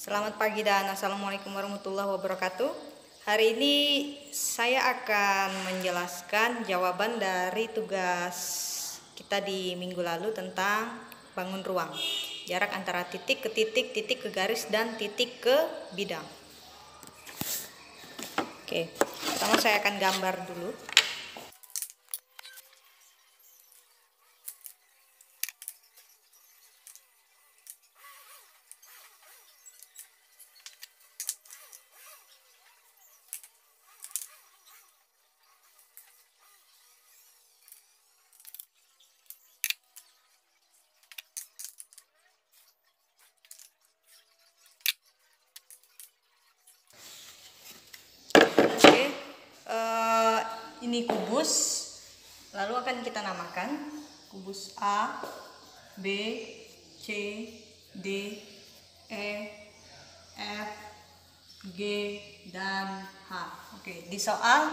Selamat pagi dan assalamualaikum warahmatullahi wabarakatuh. Hari ini saya akan menjelaskan jawaban dari tugas kita di minggu lalu tentang bangun ruang. Jarak antara titik ke titik, titik ke garis, dan titik ke bidang. Oke, pertama saya akan gambar dulu. Ini kubus, lalu akan kita namakan kubus A, B, C, D, E, F, G, dan H. Oke, di soal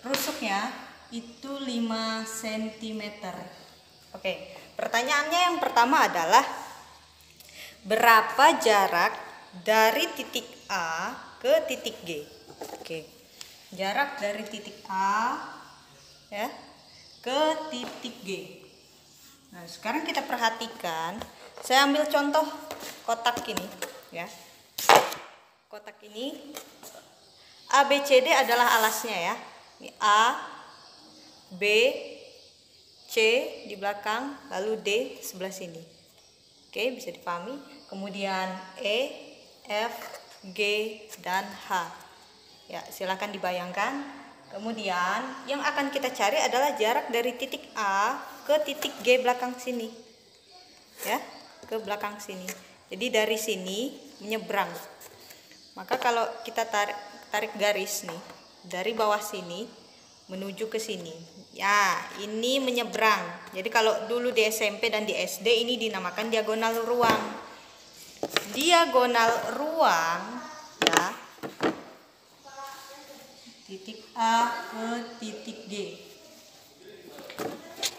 rusuknya itu 5 cm. Oke, pertanyaannya yang pertama adalah berapa jarak dari titik A ke titik G? Oke. Jarak dari titik A ya ke titik G. Nah, sekarang kita perhatikan. Saya ambil contoh kotak ini ya. Kotak ini A, B, C, D adalah alasnya ya. Ini A, B, C di belakang, lalu D sebelah sini. Oke, bisa dipahami. Kemudian E, F, G, dan H. Ya, silakan dibayangkan. Kemudian yang akan kita cari adalah jarak dari titik A ke titik G belakang sini. Ya, ke belakang sini. Jadi dari sini menyeberang. Maka kalau kita tarik garis nih, dari bawah sini menuju ke sini. Ya, ini menyeberang. Jadi kalau dulu di SMP dan di SD ini dinamakan diagonal ruang. Diagonal ruang ya. Titik A ke titik G.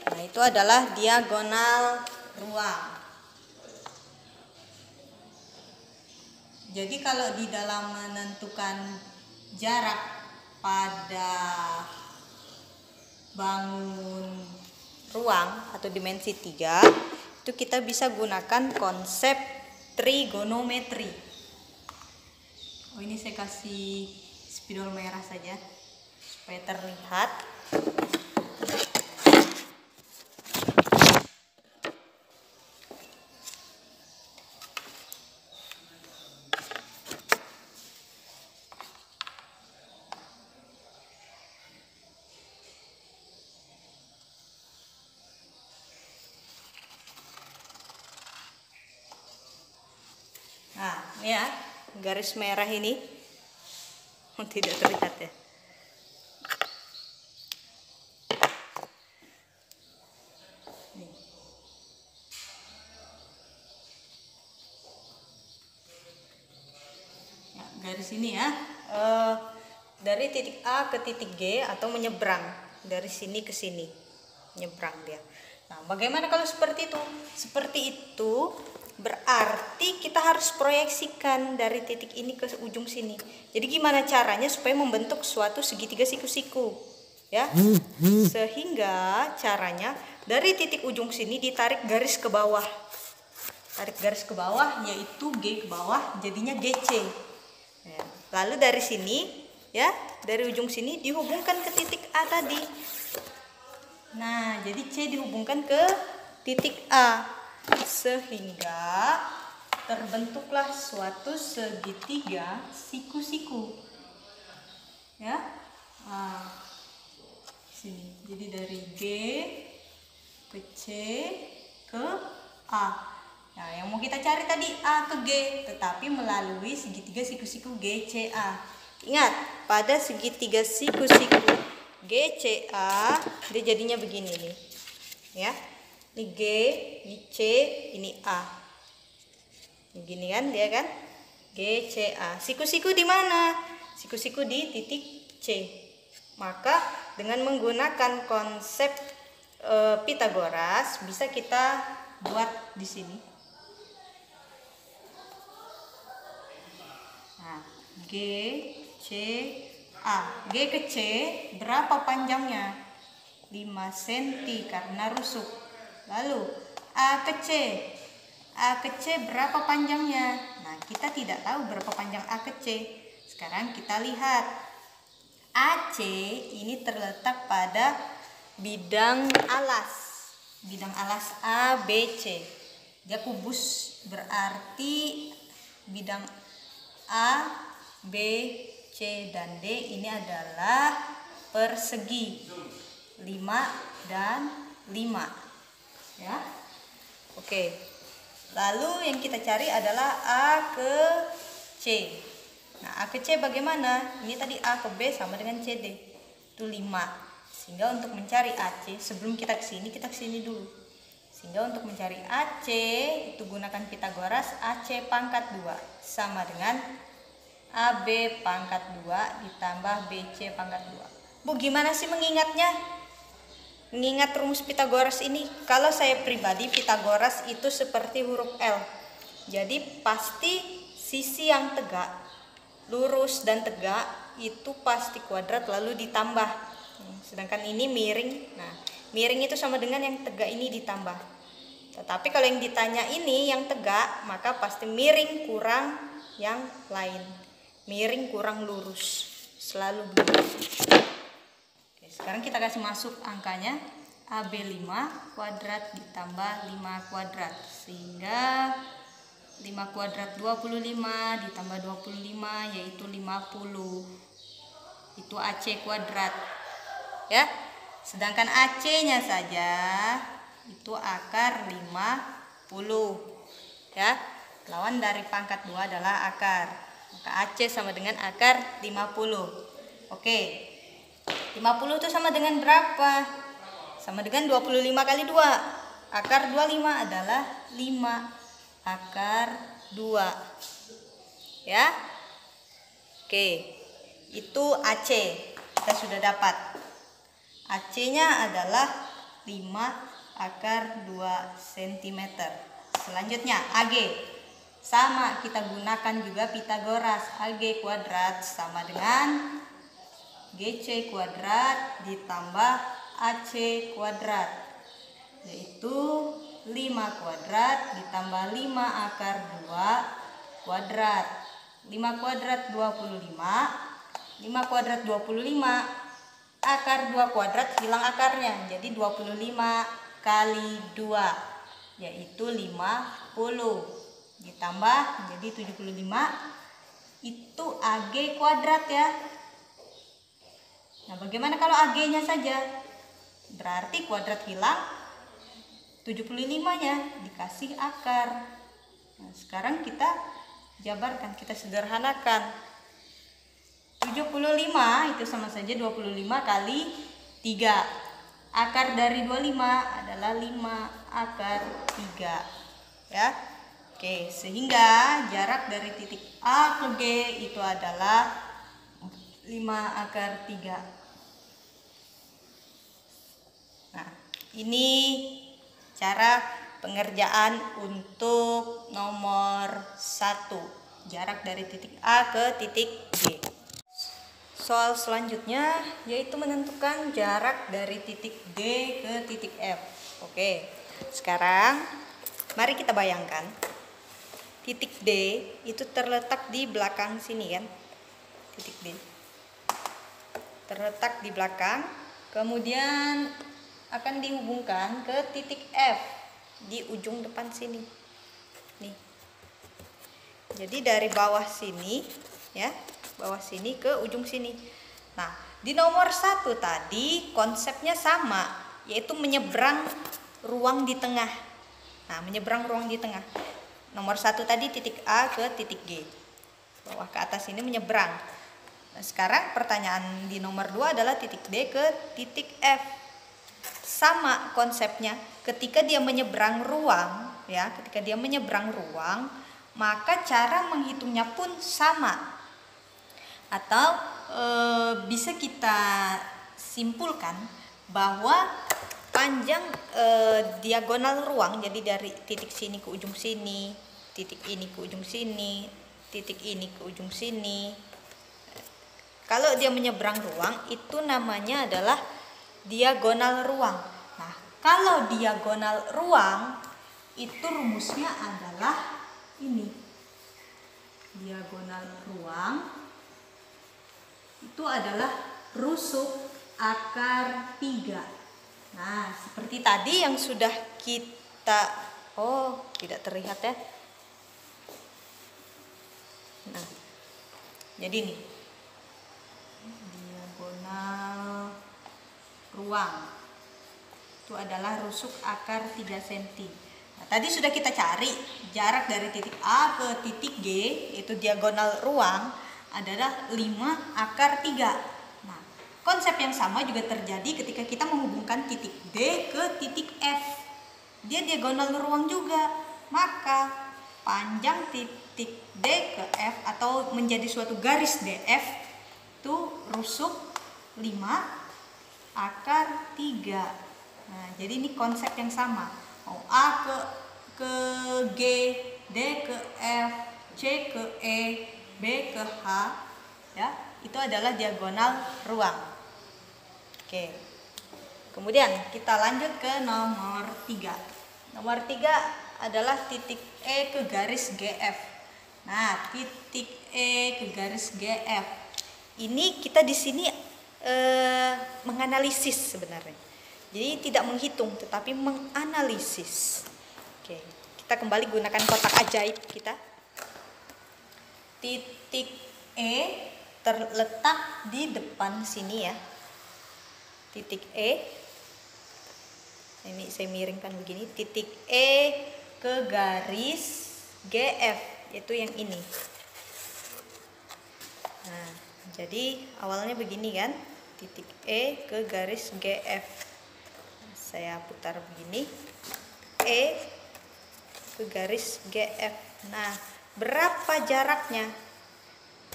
Nah, itu adalah diagonal ruang. Jadi kalau di dalam menentukan jarak pada bangun ruang atau dimensi 3, itu kita bisa gunakan konsep trigonometri. Oh, ini saya kasih spidol merah saja supaya terlihat. Nah, ini ya, garis merah ini tidak terlihat ya. Nih. Ya, garis ini ya, dari titik A ke titik G atau menyeberang dari sini ke sini, menyeberang dia. Nah, bagaimana kalau seperti itu? Seperti itu berarti kita harus proyeksikan dari titik ini ke ujung sini. Jadi gimana caranya supaya membentuk suatu segitiga siku-siku ya? Sehingga caranya dari titik ujung sini ditarik garis ke bawah. Tarik garis ke bawah yaitu G ke bawah, jadinya GC. Ya. Lalu dari sini ya, dari ujung sini dihubungkan ke titik A tadi. Nah, jadi C dihubungkan ke titik A. Sehingga terbentuklah suatu segitiga siku-siku ya. Nah, sini jadi dari G ke C ke A. Nah, yang mau kita cari tadi A ke G, tetapi melalui segitiga siku-siku GCA. Ingat, pada segitiga siku-siku GCA dia jadinya begini nih ya. Ini G, ini C, ini A. Begini kan dia kan? GCA. Siku-siku di mana? Siku-siku di titik C. Maka dengan menggunakan konsep Pitagoras bisa kita buat di sini. Nah, G, C, A. G ke C berapa panjangnya? 5 cm karena rusuk. Lalu A ke C. A ke C berapa panjangnya? Nah, kita tidak tahu berapa panjang A ke C. Sekarang kita lihat. AC ini terletak pada bidang alas. Bidang alas A, B, C. Dia kubus, berarti bidang A, B, C, dan D ini adalah persegi 5 dan 5 ya. Oke, lalu yang kita cari adalah A ke C. Nah, A ke C bagaimana? Ini tadi A ke B sama dengan CD, itu 5. Sehingga untuk mencari AC, sebelum kita ke sini dulu. Sehingga untuk mencari AC itu gunakan Pitagoras. AC pangkat 2 sama dengan AB pangkat 2 ditambah BC pangkat 2. Bu, gimana sih mengingatnya? Mengingat rumus Pitagoras ini. Kalau saya pribadi, Pitagoras itu seperti huruf L. Jadi pasti sisi yang tegak, lurus dan tegak itu pasti kuadrat lalu ditambah. Sedangkan ini miring. Nah, miring itu sama dengan yang tegak ini ditambah. Tetapi kalau yang ditanya ini yang tegak, maka pasti miring kurang yang lain. Miring kurang lurus. Selalu begitu. Oke, sekarang kita kasih masuk angkanya. AB 5 kuadrat ditambah 5 kuadrat. Sehingga 5 kuadrat 25 ditambah 25 yaitu 50. Itu AC kuadrat. Ya. Sedangkan AC-nya saja itu akar 50. Ya. Lawan dari pangkat 2 adalah akar. Maka AC sama dengan akar 50. Oke. 50 itu sama dengan berapa? Sama dengan 25 kali 2. Akar 25 adalah 5 akar 2. Ya. Oke. Itu AC. Kita sudah dapat. AC-nya adalah 5 akar 2 cm. Selanjutnya AG. Sama, kita gunakan juga Pitagoras. AG kuadrat sama dengan GC kuadrat ditambah AC kuadrat. Yaitu 5 kuadrat ditambah 5 akar 2 kuadrat. 5 kuadrat 25. 5 kuadrat 25. Akar 2 kuadrat hilang akarnya, jadi 25 kali 2 yaitu 50 ditambah jadi 75. Itu AG kuadrat ya. Nah, bagaimana kalau AG-nya saja? Berarti kuadrat hilang, 75-nya dikasih akar. Nah, sekarang kita jabarkan, kita sederhanakan. 75 itu sama saja 25 kali 3. Akar dari 25 adalah 5 akar 3. Ya. Oke, sehingga jarak dari titik A ke G itu adalah 5 akar 3. Nah, ini cara pengerjaan untuk nomor 1. Jarak dari titik A ke titik G. Soal selanjutnya yaitu menentukan jarak dari titik D ke titik F. Oke, sekarang mari kita bayangkan titik D itu terletak di belakang sini kan. Titik D terletak di belakang, kemudian akan dihubungkan ke titik F di ujung depan sini. Nih. Jadi dari bawah sini ya, bawah sini ke ujung sini. Nah, di nomor 1 tadi konsepnya sama, yaitu menyeberang ruang di tengah. Nah, menyeberang ruang di tengah. Nomor 1 tadi titik A ke titik G. Bawah ke atas ini menyeberang. Nah, sekarang pertanyaan di nomor 2 adalah titik D ke titik F. Sama konsepnya, ketika dia menyeberang ruang, ya, ketika dia menyeberang ruang, maka cara menghitungnya pun sama. Atau bisa kita simpulkan bahwa panjang diagonal ruang, jadi dari titik sini ke ujung sini, titik ini ke ujung sini, titik ini ke ujung sini. Kalau dia menyeberang ruang, itu namanya adalah diagonal ruang. Nah, kalau diagonal ruang, itu rumusnya adalah ini. Diagonal ruang itu adalah rusuk akar 3. Nah, seperti tadi yang sudah kita, tidak terlihat ya. Nah, jadi nih, diagonal ruang itu adalah rusuk akar 3 cm. Nah, tadi sudah kita cari jarak dari titik A ke titik G, itu diagonal ruang adalah 5 akar 3. Nah, konsep yang sama juga terjadi ketika kita menghubungkan titik D ke titik F. Dia diagonal ruang juga, maka panjang titik D ke F atau menjadi suatu garis DF itu rusuk 5 akar 3. Nah, jadi ini konsep yang sama. Mau A ke G, D ke F, C ke E, B ke H, ya, itu adalah diagonal ruang. Oke. Kemudian kita lanjut ke nomor 3. Nomor 3 adalah titik E ke garis GF. Nah, titik E ke garis GF. Ini kita di sini menganalisis sebenarnya. Jadi tidak menghitung tetapi menganalisis. Oke, kita kembali gunakan kotak ajaib kita. Titik E terletak di depan sini ya. Titik E. Ini saya miringkan begini. Titik E ke garis GF, yaitu yang ini. Nah, jadi awalnya begini kan. Titik E ke garis GF. Saya putar begini, E ke garis GF. Nah, berapa jaraknya?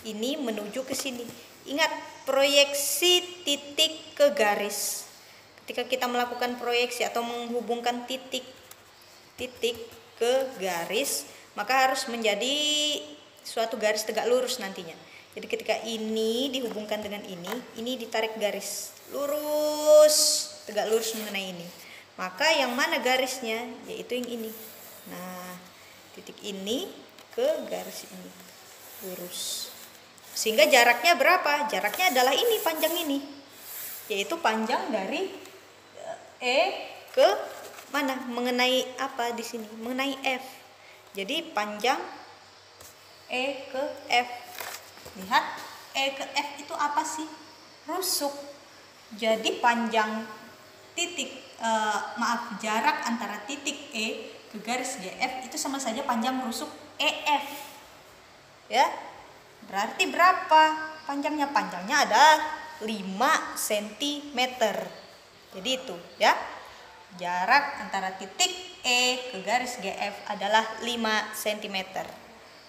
Ini menuju ke sini. Ingat, proyeksi titik ke garis. Ketika kita melakukan proyeksi atau menghubungkan titik ke garis, maka harus menjadi suatu garis tegak lurus nantinya. Jadi ketika ini dihubungkan dengan ini ditarik garis lurus, tegak lurus mengenai ini. Maka yang mana garisnya? Yaitu yang ini. Nah, titik ini ke garis ini lurus. Sehingga jaraknya berapa? Jaraknya adalah ini, panjang ini. Yaitu panjang dari E ke mana? Mengenai apa di sini? Mengenai F. Jadi panjang E ke F. Lihat, E ke F itu apa sih? Rusuk. Jadi panjang jarak antara titik E ke garis GF itu sama saja panjang rusuk EF. Ya. Berarti berapa panjangnya? Panjangnya ada 5 cm. Jadi itu ya. Jarak antara titik E ke garis GF adalah 5 cm.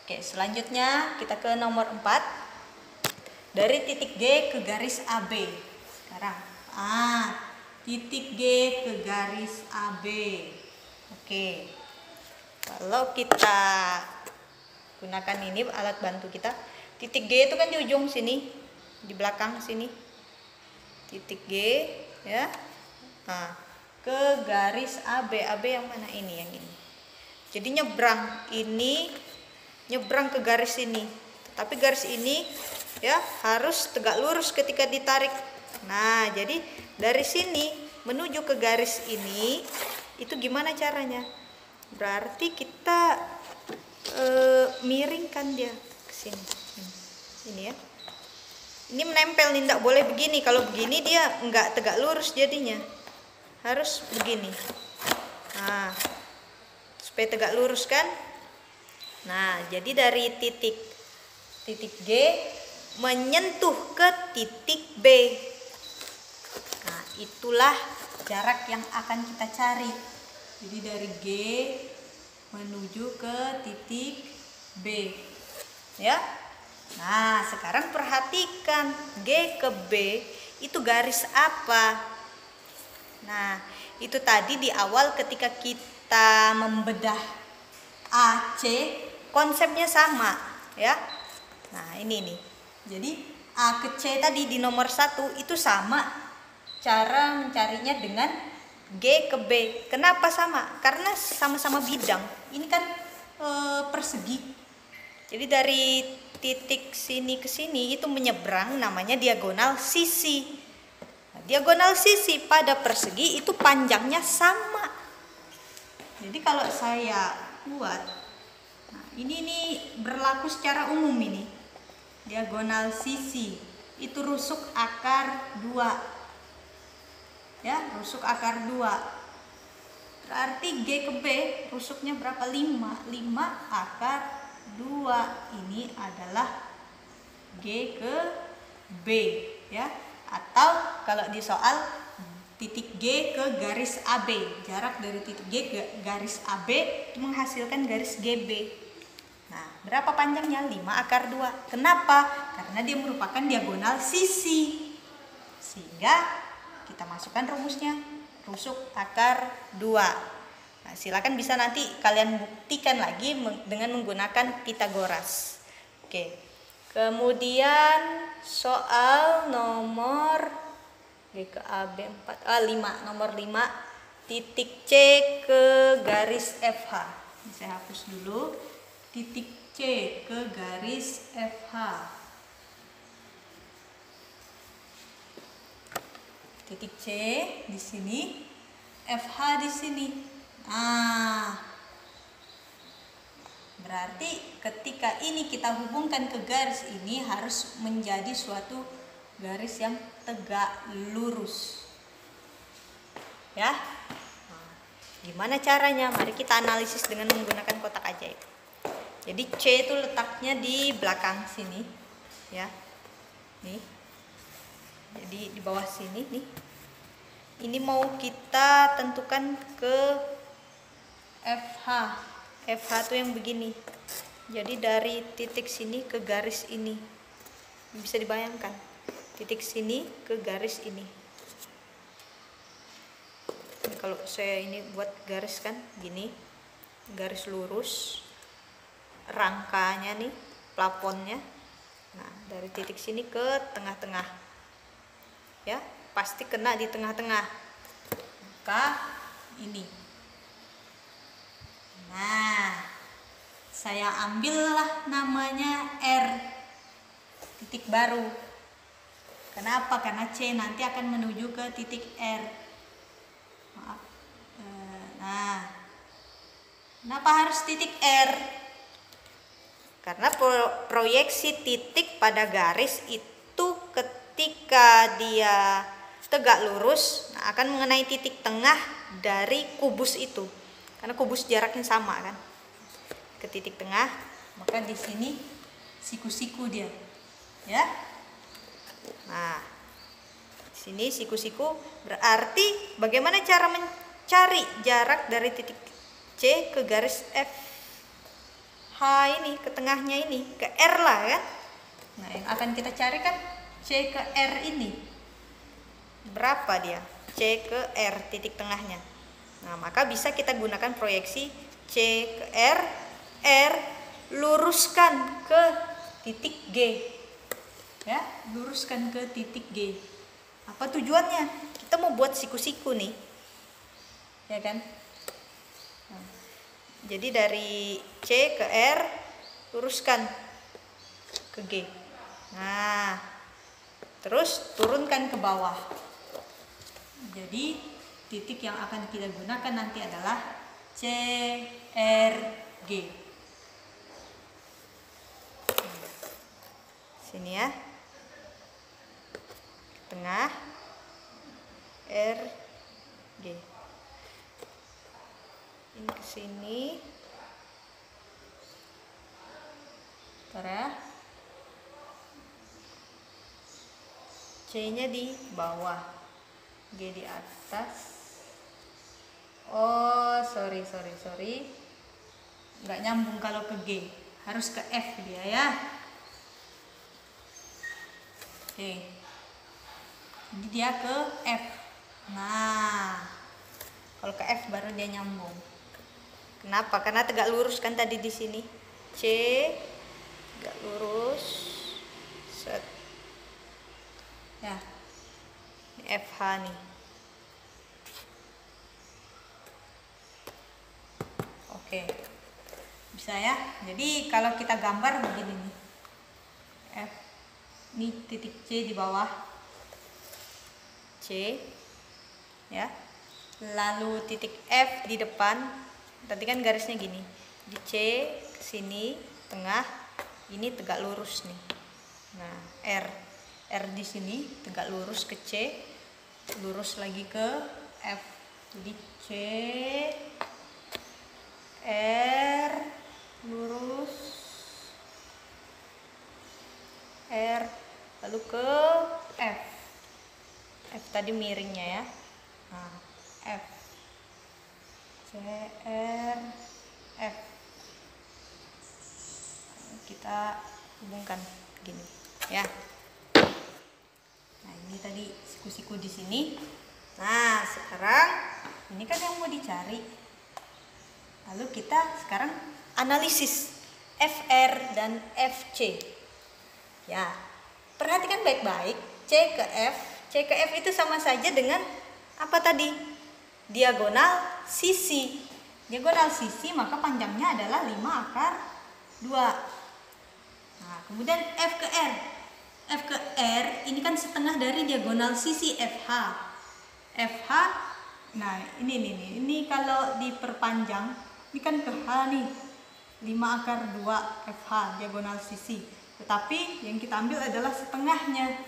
Oke, selanjutnya kita ke nomor 4. Dari titik G ke garis AB. Sekarang titik G ke garis AB. Oke. Kalau kita gunakan ini alat bantu kita, titik G itu kan di ujung sini, di belakang sini. Titik G ya. Nah, ke garis AB. AB yang mana ini? Yang ini. Jadi nyebrang ke garis ini. Tapi garis ini ya harus tegak lurus ketika ditarik. Nah, jadi dari sini menuju ke garis ini itu gimana caranya? Berarti kita miringkan dia ke sini. Ini ya. Ini menempel nih, tidak boleh begini. Kalau begini dia enggak tegak lurus jadinya. Harus begini. Nah, supaya tegak lurus kan? Nah, jadi dari titik G menyentuh ke titik B. Nah, itulah jarak yang akan kita cari. Jadi dari G menuju ke titik B. Ya. Nah, sekarang perhatikan G ke B itu garis apa? Nah, itu tadi di awal ketika kita membedah AC, konsepnya sama. ya. Nah ini nih, jadi A ke C tadi di nomor 1 itu sama cara mencarinya dengan G ke B. Kenapa sama? Karena sama-sama bidang. Ini kan persegi. Jadi dari titik sini ke sini itu menyeberang, namanya diagonal sisi. Nah, diagonal sisi pada persegi itu panjangnya sama. Jadi kalau saya buat, nah ini nih berlaku secara umum ini. Diagonal sisi itu rusuk akar 2. Ya, rusuk akar 2. Berarti G ke B rusuknya berapa? 5. 5 akar 2 ini adalah G ke B, ya. Atau kalau di soal titik G ke garis AB, jarak dari titik G ke garis AB itu menghasilkan garis GB. Nah, berapa panjangnya? 5 akar 2. Kenapa? Karena dia merupakan diagonal sisi. Sehingga kita masukkan rumusnya, rusuk akar 2. Nah, silakan bisa nanti kalian buktikan lagi dengan menggunakan Pitagoras. Oke. Kemudian soal nomor G ke AB 5, nomor 5 titik C ke garis FH. Saya hapus dulu. Titik C ke garis FH. Titik C di sini, FH di sini. Nah, berarti ketika ini kita hubungkan ke garis ini harus menjadi suatu garis yang tegak lurus. Ya. Nah, gimana caranya? Mari kita analisis dengan menggunakan kotak ajaib. Jadi C itu letaknya di belakang sini, ya. Nih. Jadi di bawah sini nih. Ini mau kita tentukan ke FH. FH itu yang begini. Jadi dari titik sini ke garis ini. Bisa dibayangkan. Titik sini ke garis ini. Ini kalau saya ini buat garis kan gini. Garis lurus. Rangkanya nih, plafonnya. Nah, dari titik sini ke tengah-tengah. Ya, pasti kena di tengah-tengah. Maka ini. Nah, saya ambillah namanya R, titik baru. Kenapa? Karena C nanti akan menuju ke titik R. Maaf. Nah, kenapa harus titik R? Karena proyeksi titik pada garis itu ketika dia tegak lurus, nah akan mengenai titik tengah dari kubus itu. Karena kubus jaraknya sama kan. Ke titik tengah, maka di sini siku-siku dia. Ya. Nah, di sini siku-siku berarti bagaimana cara mencari jarak dari titik C ke garis F H ini, ke tengahnya ini, ke R lah kan. Nah, yang akan kita cari kan C ke R ini. Berapa dia? C ke R titik tengahnya. Nah, maka bisa kita gunakan proyeksi C ke R, R luruskan ke titik G. Ya, luruskan ke titik G. Apa tujuannya? Kita mau buat siku-siku nih. Ya kan? Nah, jadi dari C ke R luruskan ke G. Nah, terus turunkan ke bawah. Jadi titik yang akan kita gunakan nanti adalah C, R, G. Sini ya. Tengah, R, G. Ini ke sini. Bentar ya. C-nya di bawah, G di atas. Oh, sorry. Nggak nyambung kalau ke G. Harus ke F dia ya. Oke. Jadi dia ke F. Nah, kalau ke F baru dia nyambung. Kenapa? Karena tegak lurus kan tadi di sini. C tegak lurus, set ya, ini FH nih. Oke, bisa ya. Jadi kalau kita gambar begini nih, F ini titik C di bawah, C ya, lalu titik F di depan. Tadi kan garisnya gini, di C ke sini tengah, ini tegak lurus nih. Nah, R di sini tegak lurus ke C, lurus lagi ke F. Jadi C, R, lurus, R, lalu ke F. F tadi miringnya ya. Nah, F, C, R, F. Kita hubungkan gini ya. Nah, ini tadi siku-siku di sini. Nah, sekarang ini kan yang mau dicari. Lalu kita sekarang analisis FR dan FC. Ya, perhatikan baik-baik. C ke F. C ke F itu sama saja dengan apa tadi? Diagonal sisi. Diagonal sisi maka panjangnya adalah 5 akar 2. Nah, kemudian F ke R. F ke R ini kan setengah dari diagonal sisi FH. FH, nah ini kalau diperpanjang, ini kan ke H nih, 5 akar 2 FH diagonal sisi. Tetapi yang kita ambil adalah setengahnya,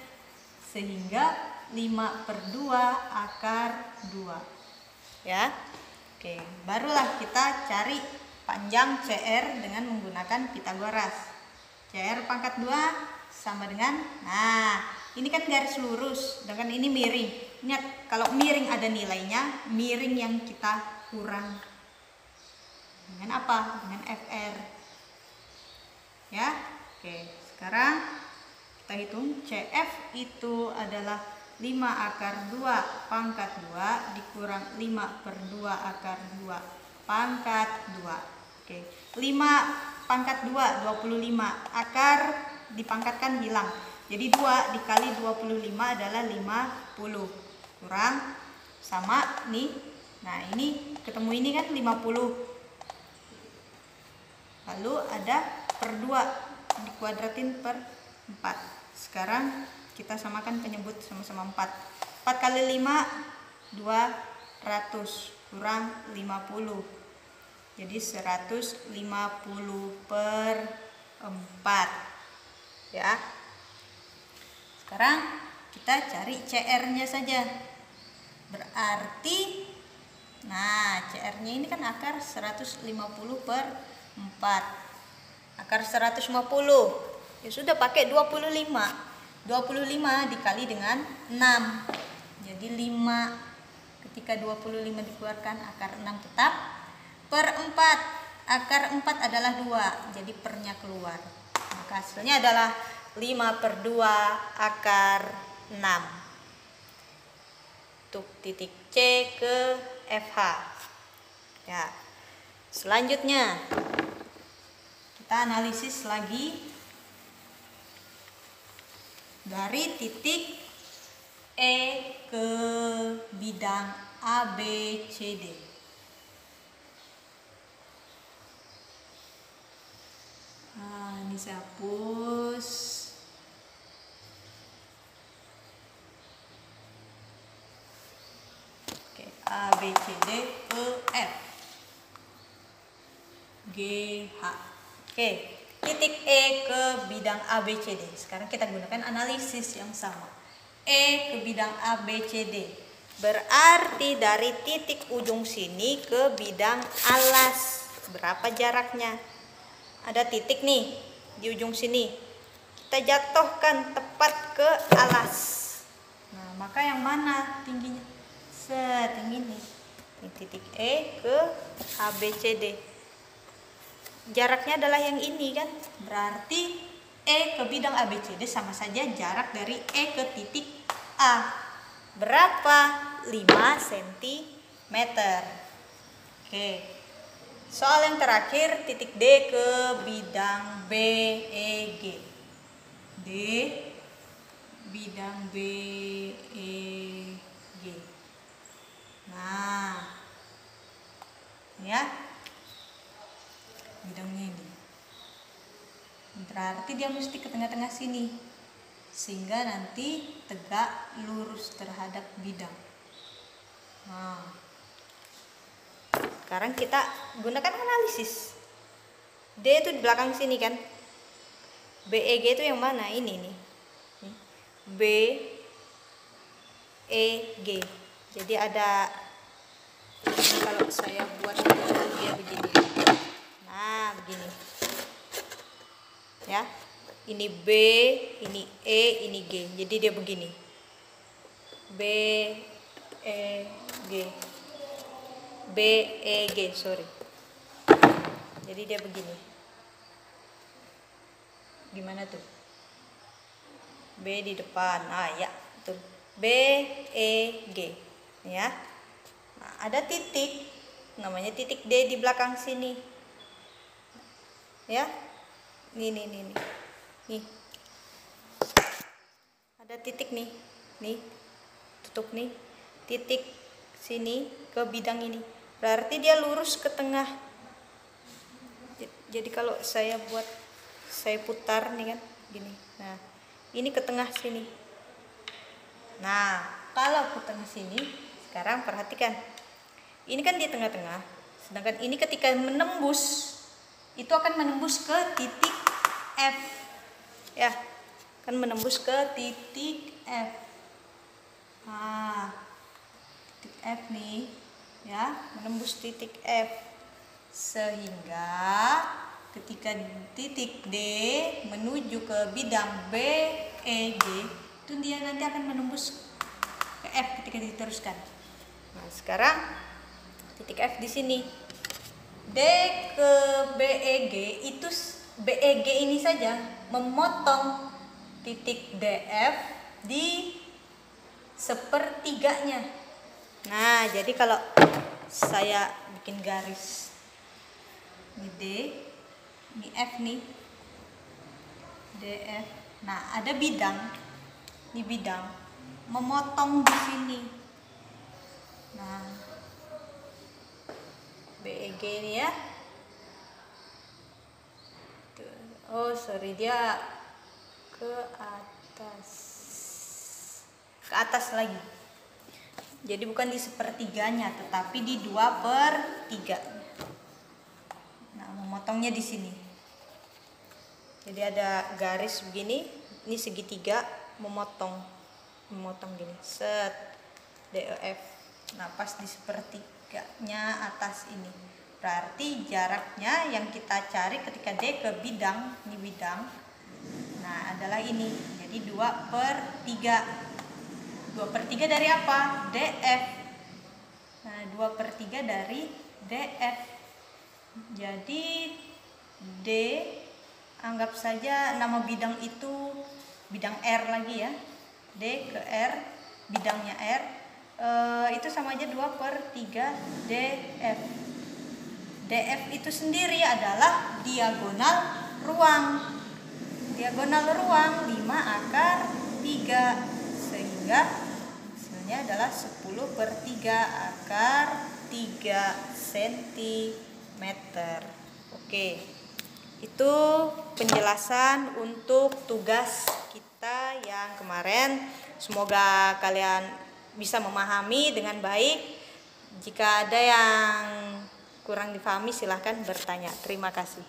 sehingga 5/2 akar 2 ya. Oke, barulah kita cari panjang CR dengan menggunakan Pitagoras. CR pangkat 2 sama dengan, nah ini kan garis lurus, sedangkan ini miring. Ingat, kalau miring ada nilainya, miring yang kita kurang dengan apa? Dengan FR ya. Oke, sekarang kita hitung CF itu adalah 5 akar 2 pangkat 2 dikurang 5/2 akar 2 pangkat 2. Oke, 5 pangkat 2, 25. Akar dipangkatkan hilang. Jadi 2 dikali 25 adalah 50. Kurang sama nih. Nah, ini ketemu ini kan 50. Lalu ada per 2 dikuadratin per 4. Sekarang kita samakan penyebut sama-sama 4. 4 kali 5 200 kurang 50. Jadi 150/4 ya. Sekarang kita cari CR-nya saja. Berarti nah, CR-nya ini kan akar 150/4. Akar 150. Ya sudah, pakai 25. 25 dikali dengan 6. Jadi 5. Ketika 25 dikeluarkan, akar 6 tetap. Per 4. Akar 4 adalah 2. Jadi pernya keluar. Maka hasilnya adalah 5/2 akar 6. Untuk titik C ke FH. Ya. Selanjutnya kita analisis lagi dari titik E ke bidang ABCD. Nah, ini saya hapus. Oke, ABCD ke F, G, H. Oke, titik E ke bidang ABCD. Sekarang kita gunakan analisis yang sama. E ke bidang ABCD. Berarti dari titik ujung sini ke bidang alas. Berapa jaraknya? Ada titik nih di ujung sini. Kita jatuhkan tepat ke alas. Nah, maka yang mana tingginya? Setinggi ini. Ini titik E ke ABCD. Jaraknya adalah yang ini kan. Berarti E ke bidang ABCD sama saja jarak dari E ke titik A. Berapa? 5 cm. Oke. Soal yang terakhir, titik D ke bidang BEG. D, bidang B, E, G. Nah, ya, bidangnya ini. Berarti dia mesti ke tengah-tengah sini, sehingga nanti tegak lurus terhadap bidang. Nah, sekarang kita gunakan analisis. D itu di belakang sini kan, BEG itu yang mana? Ini nih, B, E, G. Jadi ada, kalau saya buat dia begini, nah begini ya, ini B, ini E, ini G. Jadi dia begini, B, E, G, B, E, G, sorry. Jadi dia begini. Gimana tuh? B di depan. Ah ya, betul. B, E, G. Ya. Nah, ada titik, namanya titik D di belakang sini. Ya. Nih. Nih. Ada titik nih. Nih. Tutup nih. Titik sini ke bidang ini. Berarti dia lurus ke tengah. Jadi kalau saya putar nih kan gini. Nah, ini ke tengah sini. Nah, kalau ke tengah sini, sekarang perhatikan. Ini kan di tengah-tengah. Sedangkan ini ketika menembus, itu akan menembus ke titik F. Ya, akan menembus ke titik F. Nah, titik F nih, ya, menembus titik F. Sehingga ketika titik D menuju ke bidang B, E, G, itu dia nanti akan menembus ke F ketika diteruskan. Nah, sekarang titik F di sini. D ke BEG itu, BEG ini saja memotong titik DF di sepertiganya. Nah, jadi kalau saya bikin garis, ini D, ini F nih, DF. Nah, ada bidang, ini bidang memotong di sini. Nah, BEG ini ya. Oh sorry, dia ke atas lagi. Jadi bukan di sepertiganya, tetapi di 2/3. Nah, memotongnya di sini. Jadi ada garis begini, ini segitiga, memotong gini, set DEF. Nah, pas di sepertiganya atas ini. Berarti jaraknya yang kita cari ketika D ke bidang, ini bidang. Nah, adalah ini. Jadi 2/3. 2/3 dari apa? DF. Nah, 2/3 dari DF. Jadi D, anggap saja nama bidang itu bidang R lagi ya. D ke R, bidangnya R, itu sama aja 2/3 DF. DF itu sendiri adalah diagonal ruang. Diagonal ruang 5/3, sehingga hasilnya adalah 10/3 akar 3 cm. Oke, itu penjelasan untuk tugas kita yang kemarin. Semoga kalian bisa memahami dengan baik. Jika ada yang kurang dipahami, silahkan bertanya. Terima kasih.